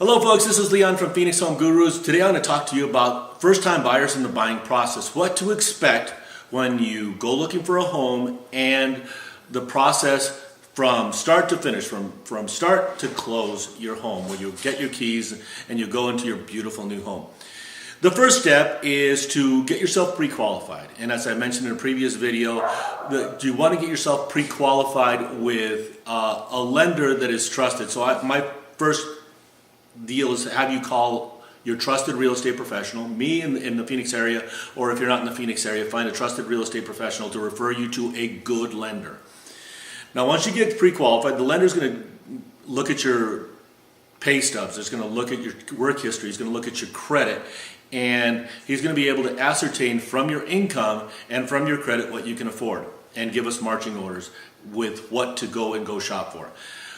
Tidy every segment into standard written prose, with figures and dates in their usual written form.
Hello folks, this is Leon from Phoenix Home Gurus. Today I'm going to talk to you about first-time buyers in the buying process. What to expect when you go looking for a home and the process from start to finish, from start to close your home, where you get your keys and you go into your beautiful new home. The first step is to get yourself pre-qualified. And as I mentioned in a previous video, you want to get yourself pre-qualified with a lender that is trusted. So my first deal is have you call your trusted real estate professional, me in the Phoenix area, or if you're not in the Phoenix area, find a trusted real estate professional to refer you to a good lender. Now, once you get pre-qualified, the lender's going to look at your pay stubs, he's going to look at your work history, he's going to look at your credit, and he's going to be able to ascertain from your income and from your credit what you can afford and give us marching orders with what to go shop for.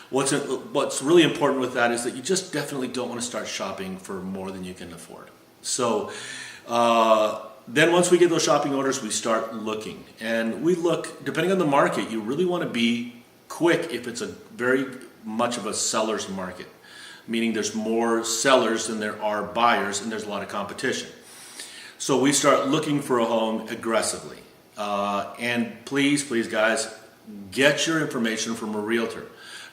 What's really important with that is that you just definitely don't want to start shopping for more than you can afford. So then once we get those shopping orders, we start looking. And we look, depending on the market, you really want to be quick if it's a very much of a seller's market, meaning there's more sellers than there are buyers and there's a lot of competition. So we start looking for a home aggressively. And please guys, get your information from a realtor.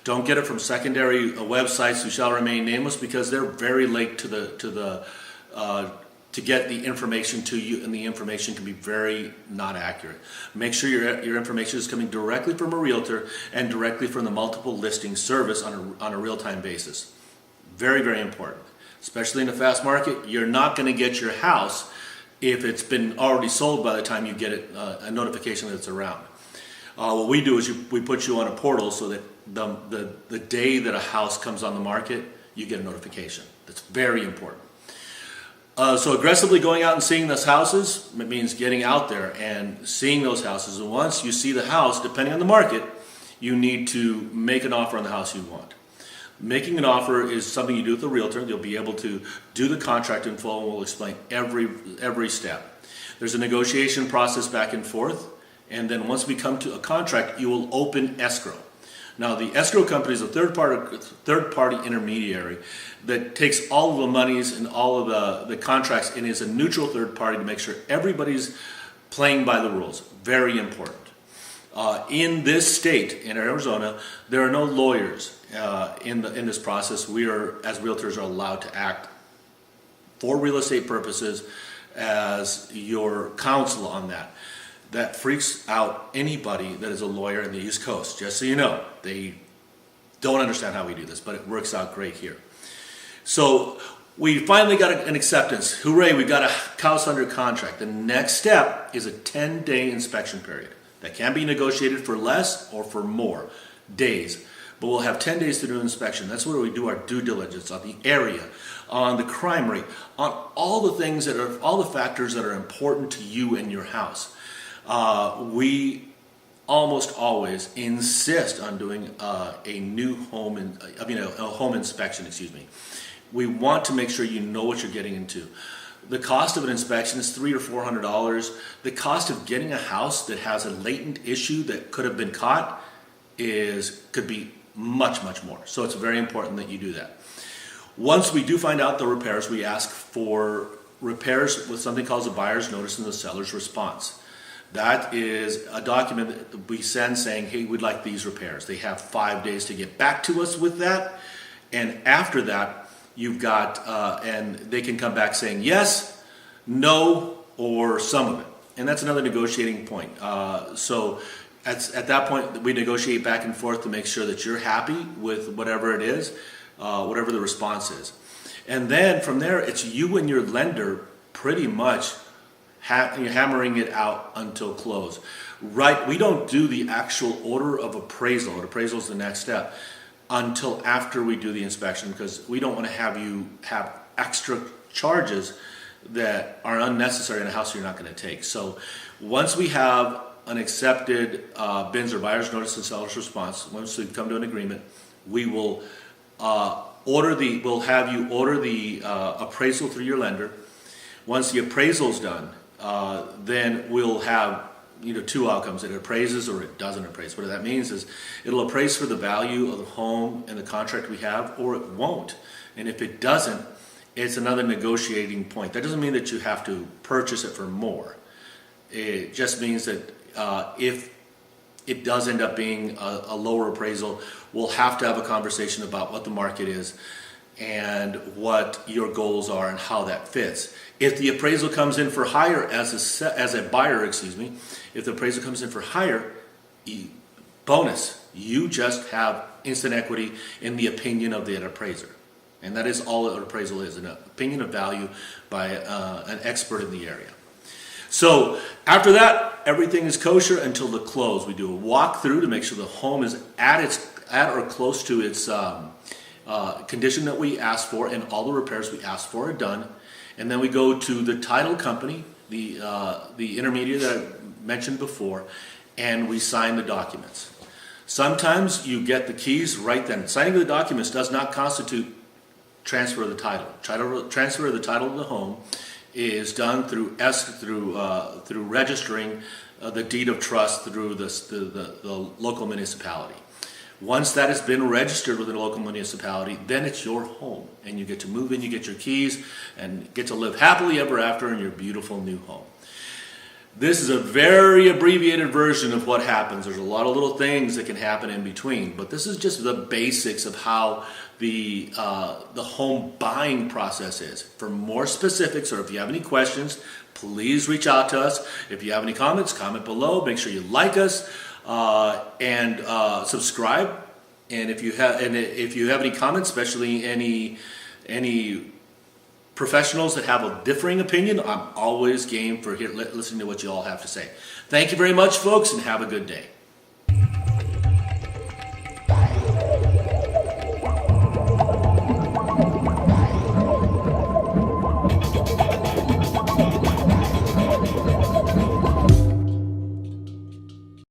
Don't get it from secondary websites who shall remain nameless, because they're very late to get the information to you, and the information can be very not accurate. Make sure your information is coming directly from a realtor and directly from the multiple listing service on a real-time basis. Very, very important. Especially in a fast market, you're not going to get your house if it's been already sold by the time you get it, a notification that it's around. What we do is we put you on a portal so that the day that a house comes on the market, you get a notification. That's very important. So aggressively going out and seeing those houses, it means getting out there and seeing those houses. And once you see the house, depending on the market, you need to make an offer on the house you want. Making an offer is something you do with the realtor. You'll be able to do the contract in full, and we'll explain every step. There's a negotiation process back and forth. And then once we come to a contract, you will open escrow. Now, the escrow company is a third-party intermediary that takes all of the monies and all of the contracts and is a neutral third party to make sure everybody's playing by the rules. Very important. In this state, in Arizona, there are no lawyers in this process. We are, as realtors, are allowed to act for real estate purposes as your counsel on that. That freaks out anybody that is a lawyer in the East Coast. Just so you know, they don't understand how we do this, but it works out great here. So we finally got an acceptance. Hooray, we got a house under contract. The next step is a 10-day inspection period. That can be negotiated for less or for more days. But we'll have 10 days to do an inspection. That's where we do our due diligence on the area, on the crime rate, on all the factors that are important to you and your house. We almost always insist on doing a home inspection. We want to make sure you know what you're getting into. The cost of an inspection is $300 or $400. The cost of getting a house that has a latent issue that could have been caught could be much more. So it's very important that you do that. Once we do find out the repairs, we ask for repairs with something called a buyer's notice and the seller's response. That is a document that we send saying, hey, we'd like these repairs. They have 5 days to get back to us with that. And after that, you've got, and they can come back saying yes, no, or some of it. And that's another negotiating point. So at that point, we negotiate back and forth to make sure that you're happy with whatever it is, whatever the response is. And then from there, it's you and your lender pretty much hammering it out until close. Right? We don't do the actual order of appraisal. Appraisal is the next step until after we do the inspection, because we don't want to have you have extra charges that are unnecessary in a house you're not going to take. So once we have an accepted BINs or buyer's notice and seller's response, once we come to an agreement, we will we'll have you order the appraisal through your lender. Once the appraisal is done, then we'll have two outcomes. It appraises or it doesn't appraise. What that means is it'll appraise for the value of the home and the contract we have, or it won't. And if it doesn't, it's another negotiating point. That doesn't mean that you have to purchase it for more. It just means that if it does end up being a lower appraisal, we'll have to have a conversation about what the market is and what your goals are and how that fits. If the appraisal comes in for higher as a buyer, if the appraisal comes in for higher, bonus, you just have instant equity in the opinion of the appraiser. And that is all an appraisal is, an opinion of value by an expert in the area. So after that, everything is kosher until the close. We do a walkthrough to make sure the home is at or close to its condition that we asked for, and all the repairs we asked for are done. And then we go to the title company, the intermediary that I mentioned before, and we sign the documents. Sometimes you get the keys right then. Signing the documents does not constitute transfer of the title. Transfer of the title of the home is done through registering the deed of trust through the local municipality. Once that has been registered with the local municipality, then it's your home, and you get to move in, you get your keys, and get to live happily ever after in your beautiful new home. This is a very abbreviated version of what happens. There's a lot of little things that can happen in between, but this is just the basics of how the home buying process is. For more specifics, or if you have any questions, please reach out to us. If you have any comments, comment below. Make sure you like us and subscribe. And if you have any comments, especially any professionals that have a differing opinion, I'm always game for listening to what you all have to say. Thank you very much, folks, and have a good day.